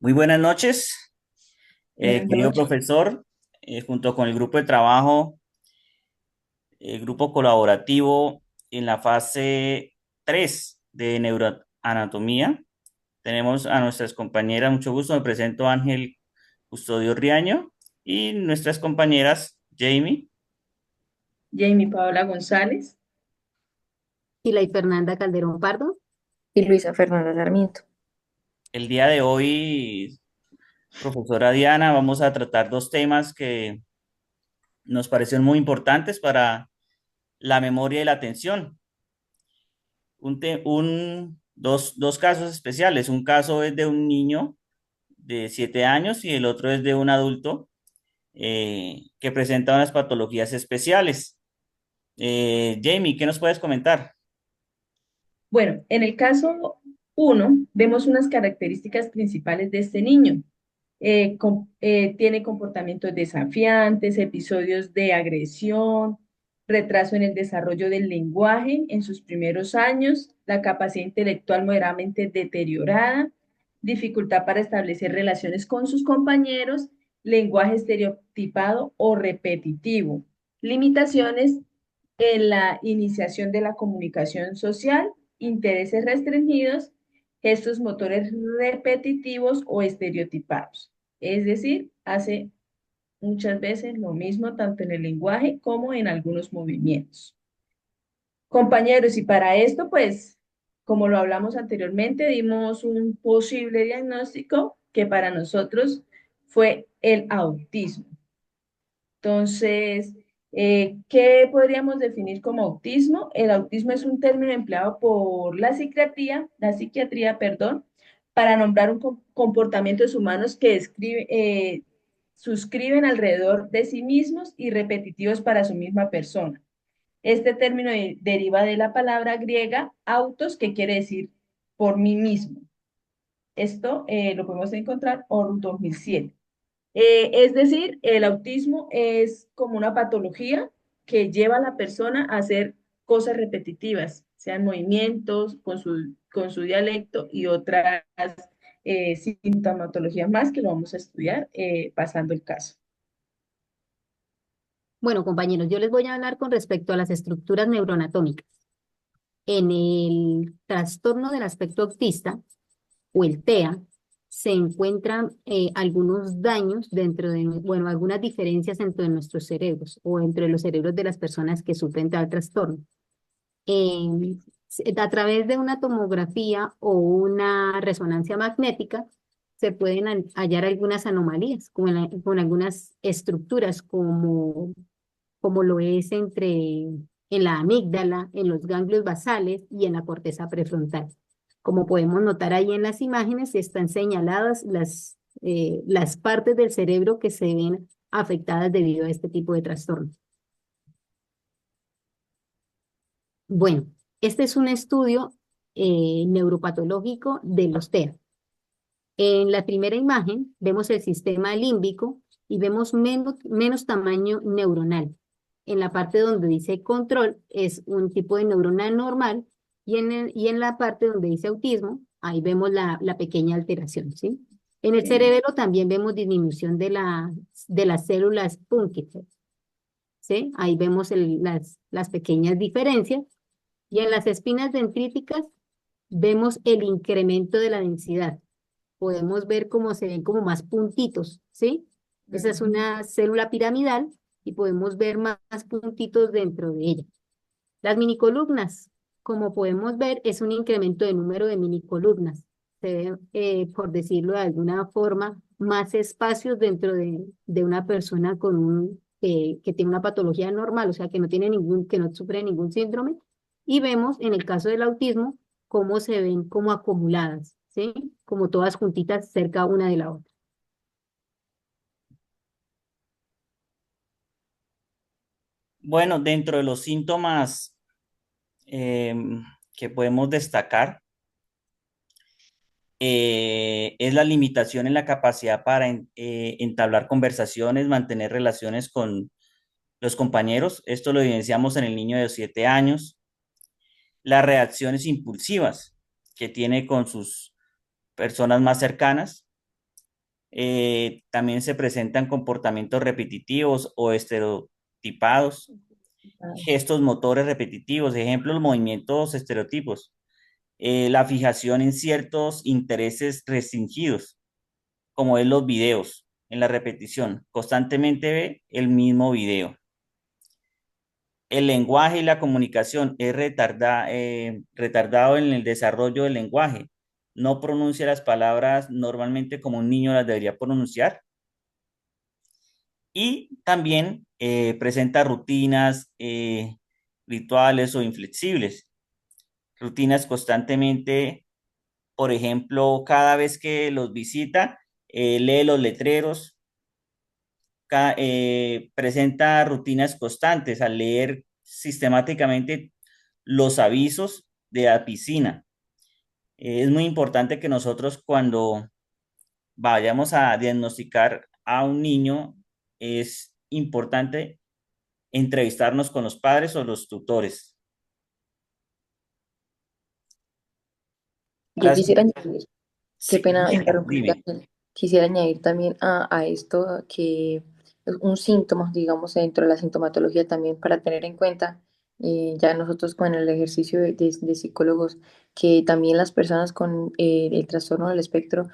Muy buenas noches, Buenas querido noches. profesor. Junto con el grupo de trabajo, el grupo colaborativo en la fase 3 de neuroanatomía. Tenemos a nuestras compañeras, mucho gusto, me presento Ángel Custodio Riaño y nuestras compañeras Jamie. Jamie Paola González. Y Fernanda Calderón Pardo. Y Luisa Fernanda Sarmiento. El día de hoy, profesora Diana, vamos a tratar dos temas que nos parecen muy importantes para la memoria y la atención. Dos casos especiales. Un caso es de un niño de 7 años y el otro es de un adulto que presenta unas patologías especiales. Jamie, ¿qué nos puedes comentar? Bueno, en el caso uno, vemos unas características principales de este niño. Tiene comportamientos desafiantes, episodios de agresión, retraso en el desarrollo del lenguaje en sus primeros años, la capacidad intelectual moderadamente deteriorada, dificultad para establecer relaciones con sus compañeros, lenguaje estereotipado o repetitivo, limitaciones en la iniciación de la comunicación social, intereses restringidos, gestos motores repetitivos o estereotipados. Es decir, hace muchas veces lo mismo tanto en el lenguaje como en algunos movimientos. Compañeros, y para esto, pues, como lo hablamos anteriormente, dimos un posible diagnóstico que para nosotros fue el autismo. Entonces, ¿qué podríamos definir como autismo? El autismo es un término empleado por la psiquiatría, perdón, para nombrar comportamientos humanos que suscriben alrededor de sí mismos y repetitivos para su misma persona. Este término deriva de la palabra griega autos, que quiere decir por mí mismo. Esto lo podemos encontrar en 2007. Es decir, el autismo es como una patología que lleva a la persona a hacer cosas repetitivas, sean movimientos con su dialecto y otras sintomatologías más que lo vamos a estudiar pasando el caso. Bueno, compañeros, yo les voy a hablar con respecto a las estructuras neuroanatómicas. En el trastorno del aspecto autista o el TEA se encuentran algunos daños dentro de, bueno, algunas diferencias entre nuestros cerebros o entre los cerebros de las personas que sufren tal trastorno. Eh, a través de una tomografía o una resonancia magnética se pueden hallar algunas anomalías con algunas estructuras como lo es en la amígdala, en los ganglios basales y en la corteza prefrontal. Como podemos notar ahí en las imágenes, están señaladas las partes del cerebro que se ven afectadas debido a este tipo de trastorno. Bueno, este es un estudio neuropatológico de los TEA. En la primera imagen vemos el sistema límbico y vemos menos tamaño neuronal. En la parte donde dice control es un tipo de neurona normal y en la parte donde dice autismo, ahí vemos la pequeña alteración, ¿sí? En el Sí. cerebro también vemos disminución de las células Purkinje, ¿sí? Ahí vemos las pequeñas diferencias. Y en las espinas dendríticas vemos el incremento de la densidad. Podemos ver cómo se ven como más puntitos, ¿sí? Esa es Ujú. una célula piramidal y podemos ver más puntitos dentro de ella. Las minicolumnas, como podemos ver, es un incremento de número de minicolumnas. Se ve, por decirlo de alguna forma, más espacios dentro de una persona que tiene una patología normal, o sea, que no sufre ningún síndrome. Y vemos en el caso del autismo cómo se ven como acumuladas, ¿sí? Como todas juntitas cerca una de la otra. Bueno, dentro de los síntomas que podemos destacar, es la limitación en la capacidad para entablar conversaciones, mantener relaciones con los compañeros. Esto lo evidenciamos en el niño de 7 años. Las reacciones impulsivas que tiene con sus personas más cercanas, También se presentan comportamientos repetitivos o estereotipados, gestos motores repetitivos, ejemplo, los movimientos estereotipos, la fijación en ciertos intereses restringidos, como es los videos, en la repetición, constantemente ve el mismo video. El lenguaje y la comunicación es retardado en el desarrollo del lenguaje. No pronuncia las palabras normalmente como un niño las debería pronunciar. Y también presenta rutinas, rituales o inflexibles. Rutinas constantemente, por ejemplo, cada vez que los visita, lee los letreros, presenta rutinas constantes al leer sistemáticamente los avisos de la piscina. Es muy importante que nosotros cuando vayamos a diagnosticar a un niño, es importante entrevistarnos con los padres o los tutores. Yo Ahora quisiera sí, añadir, qué sí, pena interrumpirte, dime. Ángel. Quisiera añadir también a esto que es un síntoma, digamos, dentro de la sintomatología también para tener en cuenta, ya nosotros con el ejercicio de psicólogos, que también las personas con el trastorno del espectro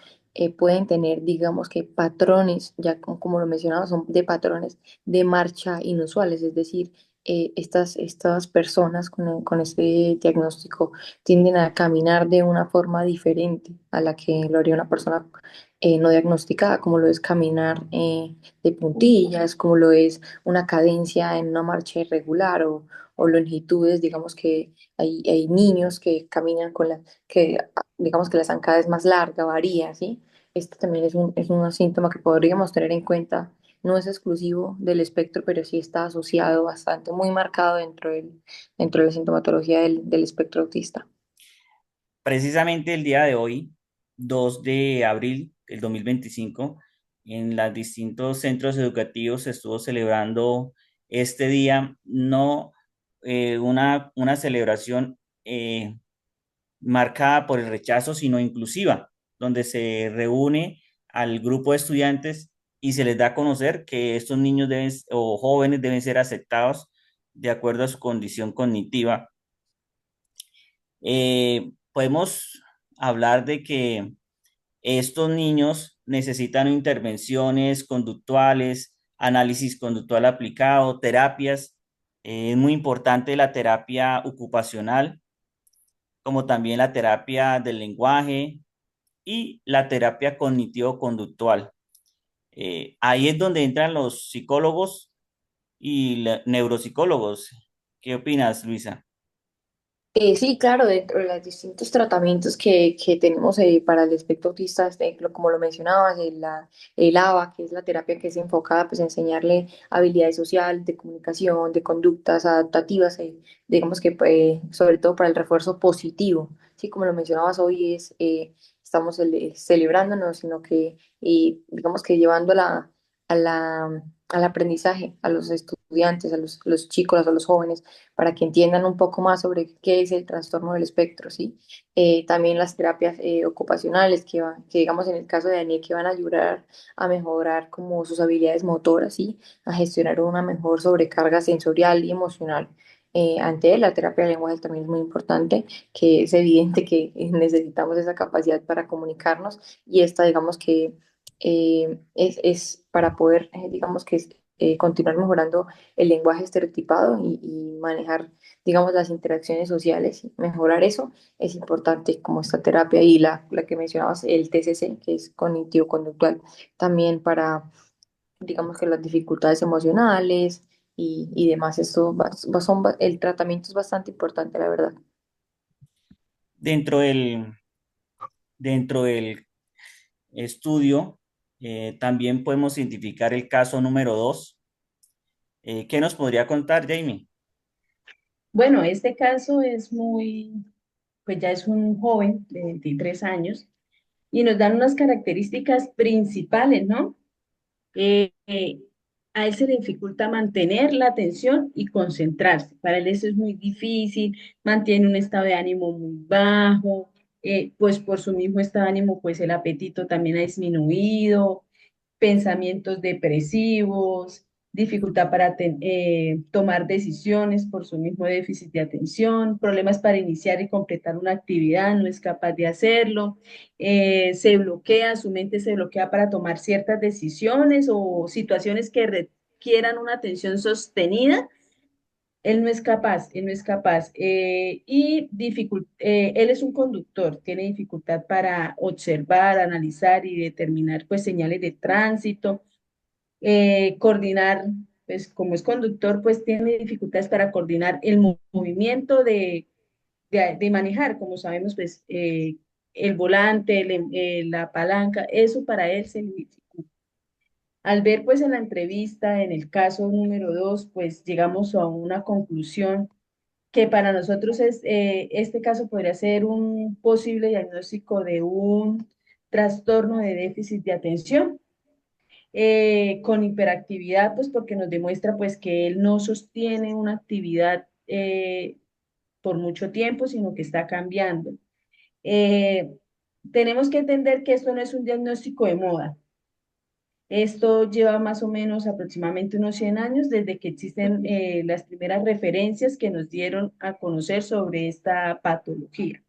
pueden tener, digamos, que patrones, ya como lo mencionaba, son de patrones de marcha inusuales, es decir, estas personas con este diagnóstico tienden a caminar de una forma diferente a la que lo haría una persona no diagnosticada, como lo es caminar de puntillas, como lo es una cadencia en una marcha irregular o longitudes, digamos que hay niños que caminan que digamos que la zancada es más larga, varía, ¿sí? Esto también es un síntoma que podríamos tener en cuenta. No es exclusivo del espectro, pero sí está asociado bastante, muy marcado dentro de la sintomatología del espectro autista. Precisamente el día de hoy, 2 de abril del 2025, en los distintos centros educativos se estuvo celebrando este día, no una celebración marcada por el rechazo, sino inclusiva, donde se reúne al grupo de estudiantes y se les da a conocer que estos niños o jóvenes deben ser aceptados de acuerdo a su condición cognitiva. Podemos hablar de que estos niños necesitan intervenciones conductuales, análisis conductual aplicado, terapias. Es muy importante la terapia ocupacional, como también la terapia del lenguaje y la terapia cognitivo-conductual. Ahí es donde entran los psicólogos y neuropsicólogos. ¿Qué opinas, Luisa? Sí, claro, dentro de los distintos tratamientos que tenemos para el espectro autista, como lo mencionabas, el ABA, que es la terapia que es enfocada pues, a enseñarle habilidades sociales, de comunicación, de conductas adaptativas, digamos que sobre todo para el refuerzo positivo. Sí, como lo mencionabas hoy, estamos celebrándonos, sino que digamos que llevando a la, al aprendizaje a los estudiantes, los chicos, a los jóvenes para que entiendan un poco más sobre qué es el trastorno del espectro, ¿sí? También las terapias ocupacionales que digamos en el caso de Daniel, que van a ayudar a mejorar como sus habilidades motoras, ¿sí? A gestionar una mejor sobrecarga sensorial y emocional. Ante él, la terapia de lenguaje también es muy importante, que es evidente que necesitamos esa capacidad para comunicarnos y esta, digamos que es para poder, digamos que continuar mejorando el lenguaje estereotipado y manejar, digamos, las interacciones sociales, mejorar eso es importante como esta terapia y la que mencionabas, el TCC, que es cognitivo-conductual, también para, digamos, que las dificultades emocionales y demás, el tratamiento es bastante importante, la verdad. Dentro del, dentro del estudio, también podemos identificar el caso número 2. ¿Qué nos podría contar, Jamie? Bueno, este caso es muy, pues ya es un joven de 23 años y nos dan unas características principales, ¿no? Eh, eh, a él se le dificulta mantener la atención y concentrarse. Para él eso es muy difícil, mantiene un estado de ánimo muy bajo, pues por su mismo estado de ánimo, pues el apetito también ha disminuido, pensamientos depresivos, dificultad para tomar decisiones por su mismo déficit de atención, problemas para iniciar y completar una actividad, no es capaz de hacerlo, se bloquea, su mente se bloquea para tomar ciertas decisiones o situaciones que requieran una atención sostenida. Él no es capaz, él no es capaz. Él es un conductor, tiene dificultad para observar, analizar y determinar pues señales de tránsito, coordinar, pues como es conductor, pues tiene dificultades para coordinar el movimiento de manejar, como sabemos, pues el volante, la palanca, eso para él se le dificulta. Al ver pues en la entrevista, en el caso número 2, pues llegamos a una conclusión que para nosotros este caso podría ser un posible diagnóstico de un trastorno de déficit de atención con hiperactividad, pues porque nos demuestra pues que él no sostiene una actividad por mucho tiempo, sino que está cambiando. Eh, Tenemos que entender que esto no es un diagnóstico de moda. Esto lleva más o menos aproximadamente unos 100 años desde que existen las primeras referencias que nos dieron a conocer sobre esta patología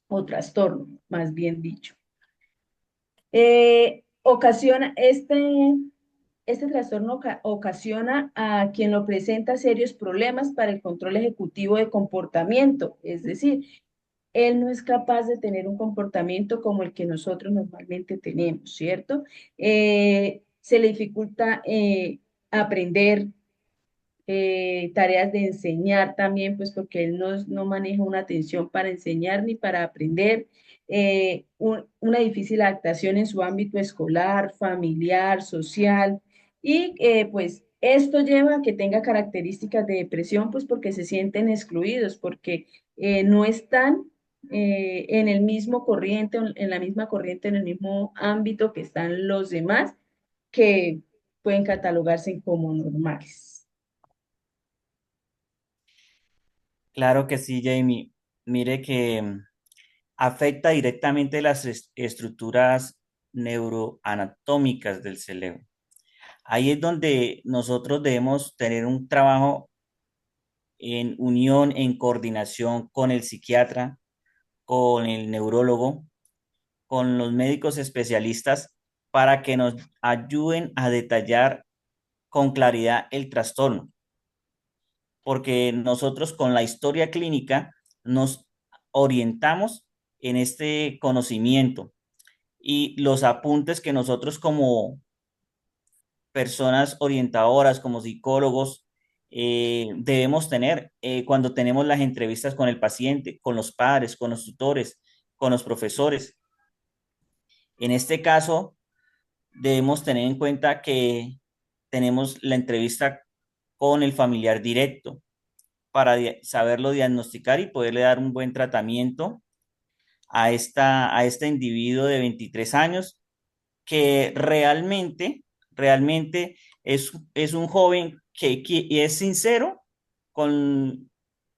o trastorno, más bien dicho. Ocasiona este trastorno ocasiona a quien lo presenta serios problemas para el control ejecutivo de comportamiento, es decir, él no es capaz de tener un comportamiento como el que nosotros normalmente tenemos, ¿cierto? Se le dificulta aprender, tareas de enseñar también, pues porque él no maneja una atención para enseñar ni para aprender, una difícil adaptación en su ámbito escolar, familiar, social, y pues esto lleva a que tenga características de depresión, pues porque se sienten excluidos, porque no están en el mismo corriente, en la misma corriente, en el mismo ámbito que están los demás, que pueden catalogarse como normales. Claro que sí, Jamie. Mire que afecta directamente las estructuras neuroanatómicas del cerebro. Ahí es donde nosotros debemos tener un trabajo en unión, en coordinación con el psiquiatra, con el neurólogo, con los médicos especialistas para que nos ayuden a detallar con claridad el trastorno, porque nosotros con la historia clínica nos orientamos en este conocimiento y los apuntes que nosotros como personas orientadoras, como psicólogos, debemos tener cuando tenemos las entrevistas con el paciente, con los padres, con los tutores, con los profesores. En este caso, debemos tener en cuenta que tenemos la entrevista con el familiar directo para saberlo diagnosticar y poderle dar un buen tratamiento a este individuo de 23 años que realmente es un joven que es sincero con,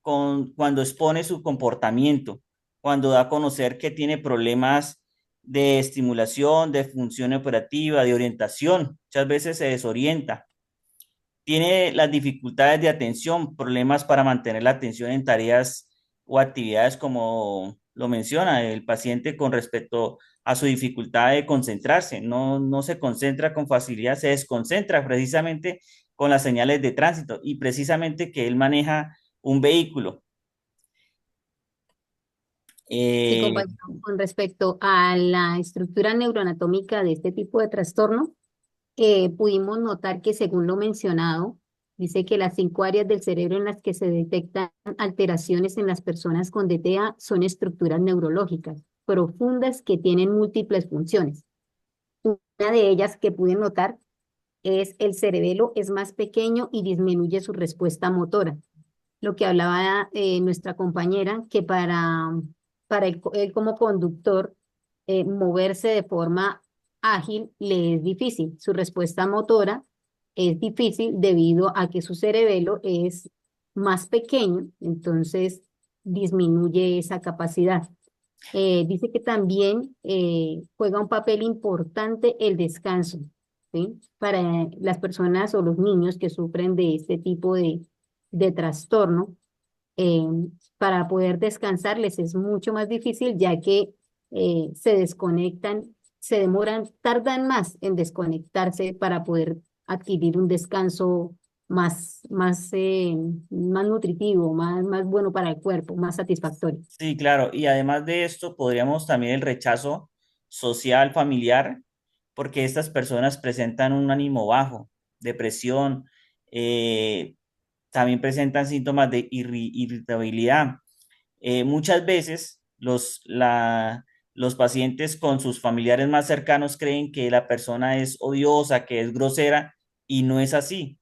cuando expone su comportamiento, cuando da a conocer que tiene problemas de estimulación, de función operativa, de orientación. Muchas veces se desorienta. Tiene las dificultades de atención, problemas para mantener la atención en tareas o actividades como lo menciona el paciente con respecto a su dificultad de concentrarse. No se concentra con facilidad, se desconcentra precisamente con las señales de tránsito y precisamente que él maneja un vehículo. Sí, Eh, compañero, con respecto a la estructura neuroanatómica de este tipo de trastorno, pudimos notar que según lo mencionado, dice que las 5 áreas del cerebro en las que se detectan alteraciones en las personas con DTA son estructuras neurológicas profundas que tienen múltiples funciones. Una de ellas que pude notar es el cerebelo es más pequeño y disminuye su respuesta motora. Lo que hablaba nuestra compañera, que para él como conductor, moverse de forma ágil le es difícil. Su respuesta motora es difícil debido a que su cerebelo es más pequeño, entonces disminuye esa capacidad. Dice que también juega un papel importante el descanso. ¿sí? Para las personas o los niños que sufren de este tipo de trastorno, eh, para poder descansar les es mucho más difícil ya que se desconectan, se demoran, tardan más en desconectarse para poder adquirir un descanso más nutritivo, más bueno para el cuerpo, más satisfactorio. Sí, claro. Y además de esto, podríamos también el rechazo social, familiar, porque estas personas presentan un ánimo bajo, depresión, eh, también presentan síntomas de irritabilidad. Muchas veces los pacientes con sus familiares más cercanos creen que la persona es odiosa, que es grosera, y no es así.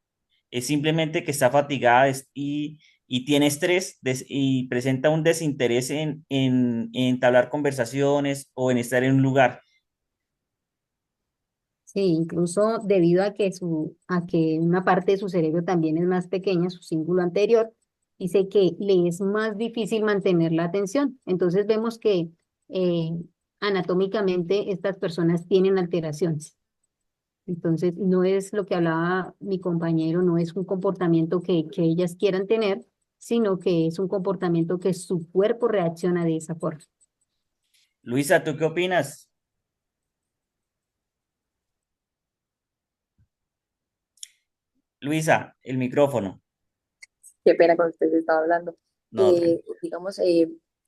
Es simplemente que está fatigada y tiene estrés y presenta un desinterés en entablar conversaciones o en estar en un lugar. Sí, incluso debido a que una parte de su cerebro también es más pequeña, su cíngulo anterior, dice que le es más difícil mantener la atención. Entonces vemos que eh, anatómicamente estas personas tienen alteraciones. Entonces no es lo que hablaba mi compañero, no es un comportamiento que ellas quieran tener, sino que es un comportamiento que su cuerpo reacciona de esa forma. Luisa, ¿tú qué opinas? Luisa, el micrófono. Qué pena con ustedes estaba hablando. No, Digamos,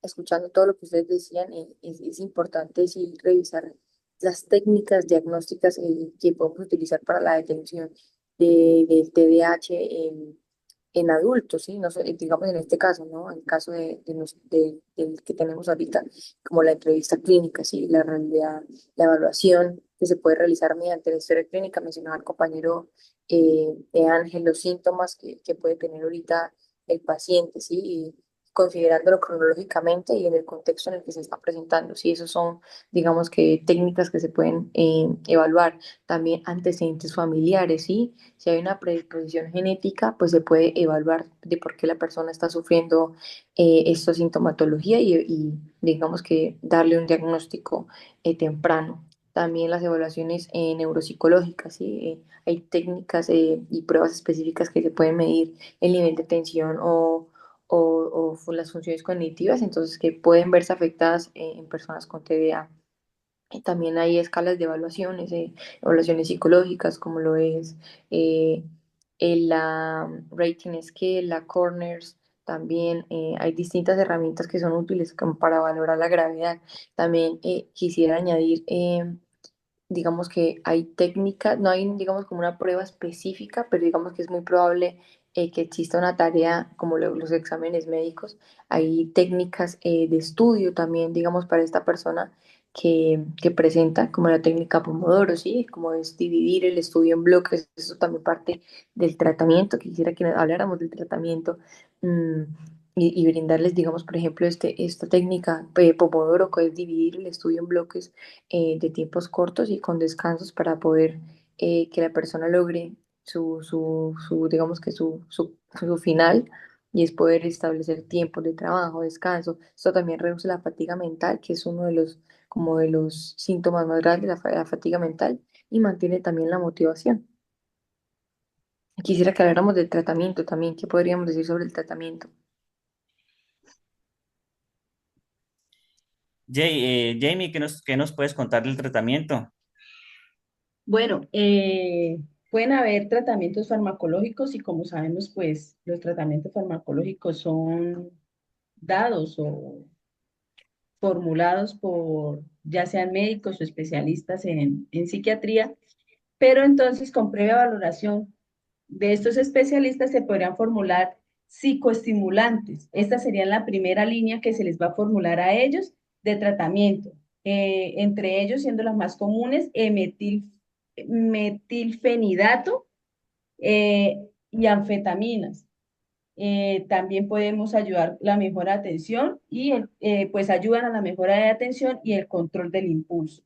escuchando todo lo que ustedes decían, es importante sí revisar las técnicas diagnósticas que podemos utilizar para la detención del TDAH en adultos, ¿sí? No sé, digamos en este caso, ¿no? En el caso del que tenemos ahorita, como la entrevista clínica, ¿sí? La realidad, la evaluación que se puede realizar mediante la historia clínica, mencionaba el compañero de Ángel, los síntomas que puede tener ahorita el paciente, ¿sí? Y considerándolo cronológicamente y en el contexto en el que se está presentando, ¿sí? Esos son, digamos que, técnicas que se pueden evaluar. También antecedentes familiares, ¿sí? Si hay una predisposición genética, pues se puede evaluar de por qué la persona está sufriendo esta sintomatología y digamos que darle un diagnóstico temprano. También las evaluaciones neuropsicológicas, ¿sí? Hay técnicas y pruebas específicas que se pueden medir el nivel de tensión o las funciones cognitivas, entonces que pueden verse afectadas en personas con TDA. Y también hay escalas de evaluaciones, evaluaciones psicológicas, como lo es eh, la Rating Scale, la Corners. También hay distintas herramientas que son útiles como para valorar la gravedad. También quisiera añadir digamos que hay técnicas, no hay, digamos, como una prueba específica, pero digamos que es muy probable que exista una tarea como los exámenes médicos. Hay técnicas de estudio también, digamos, para esta persona que presenta, como la técnica Pomodoro, ¿sí? Como es dividir el estudio en bloques, eso también parte del tratamiento. Quisiera que habláramos del tratamiento. mm, y brindarles, digamos, por ejemplo, esta técnica Pomodoro, que es dividir el estudio en bloques de tiempos cortos y con descansos para poder que la persona logre digamos que su final y es poder establecer tiempos de trabajo, descanso. Esto también reduce la fatiga mental, que es uno de como de los síntomas más grandes, la fatiga mental, y mantiene también la motivación. Quisiera que habláramos del tratamiento también. ¿Qué podríamos decir sobre el tratamiento? Jamie, qué nos puedes contar del tratamiento? Bueno, pueden haber tratamientos farmacológicos y como sabemos, pues los tratamientos farmacológicos son dados o formulados por ya sean médicos o especialistas en psiquiatría, pero entonces con previa valoración de estos especialistas se podrían formular psicoestimulantes. Esta sería la primera línea que se les va a formular a ellos de tratamiento. Entre ellos siendo las más comunes, metilfenidato y anfetaminas. También podemos ayudar la mejora de atención y pues ayudan a la mejora de atención y el control del impulso.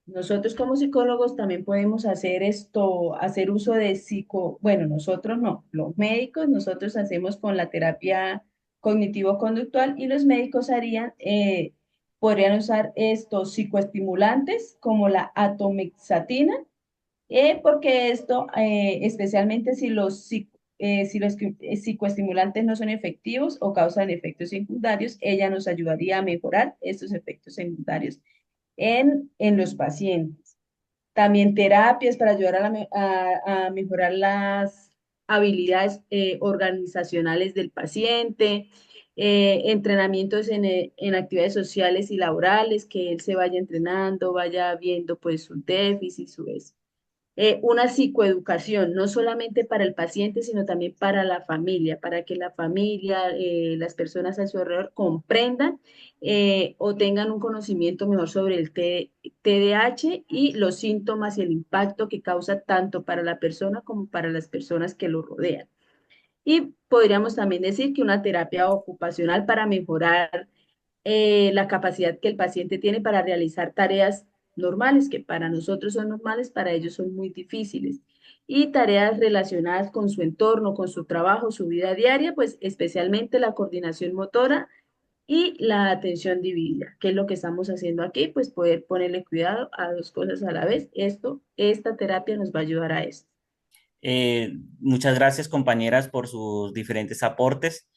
Nosotros como psicólogos también podemos hacer esto, hacer uso de bueno, nosotros no, los médicos, nosotros hacemos con la terapia cognitivo-conductual y los médicos podrían usar estos psicoestimulantes como la atomixatina Porque esto, especialmente si los psicoestimulantes no son efectivos o causan efectos secundarios, ella nos ayudaría a mejorar estos efectos secundarios en los pacientes. También terapias para ayudar a mejorar las habilidades organizacionales del paciente, entrenamientos en actividades sociales y laborales, que él se vaya entrenando, vaya viendo pues sus déficits, su eso. Una psicoeducación, no solamente para el paciente, sino también para la familia, para que la familia, las personas a su alrededor comprendan o tengan un conocimiento mejor sobre el TDAH y los síntomas y el impacto que causa tanto para la persona como para las personas que lo rodean. Y podríamos también decir que una terapia ocupacional para mejorar la capacidad que el paciente tiene para realizar tareas normales, que para nosotros son normales, para ellos son muy difíciles. Y tareas relacionadas con su entorno, con su trabajo, su vida diaria, pues especialmente la coordinación motora y la atención dividida, que es lo que estamos haciendo aquí, pues poder ponerle cuidado a dos cosas a la vez. Esta terapia nos va a ayudar a esto. Muchas gracias, compañeras, por sus diferentes aportes.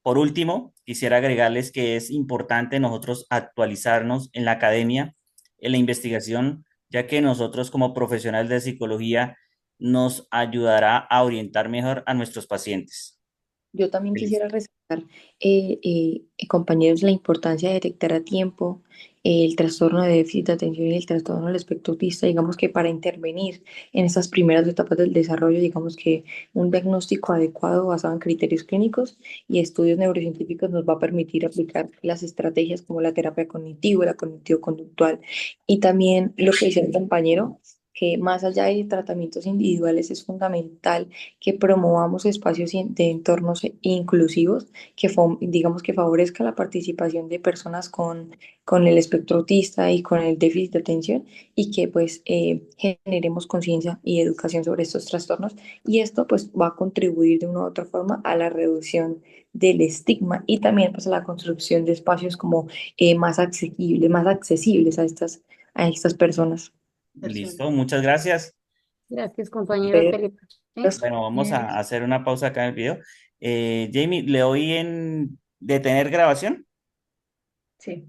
Por último, quisiera agregarles que es importante nosotros actualizarnos en la academia, en la investigación, ya que nosotros como profesionales de psicología nos ayudará a orientar mejor a nuestros pacientes. Yo también Feliz. quisiera resaltar, compañeros, la importancia de detectar a tiempo el trastorno de déficit de atención y el trastorno del espectro autista, digamos que para intervenir en estas primeras etapas del desarrollo, digamos que un diagnóstico adecuado basado en criterios clínicos y estudios neurocientíficos nos va a permitir aplicar las estrategias como la terapia cognitivo, la cognitivo-conductual y también lo que dice el compañero, que más allá de tratamientos individuales es fundamental que promovamos espacios de entornos inclusivos que digamos que favorezca la participación de personas con el espectro autista y con el déficit de atención y que pues generemos conciencia y educación sobre estos trastornos y esto pues va a contribuir de una u otra forma a la reducción del estigma y también pues a la construcción de espacios como más accesibles a estas personas. Listo, muchas gracias. Gracias, compañero Pero, Felipe. ¿Sí? Bueno, vamos Bien. a hacer una pausa acá en el video. Jamie, ¿le doy en detener grabación? Sí.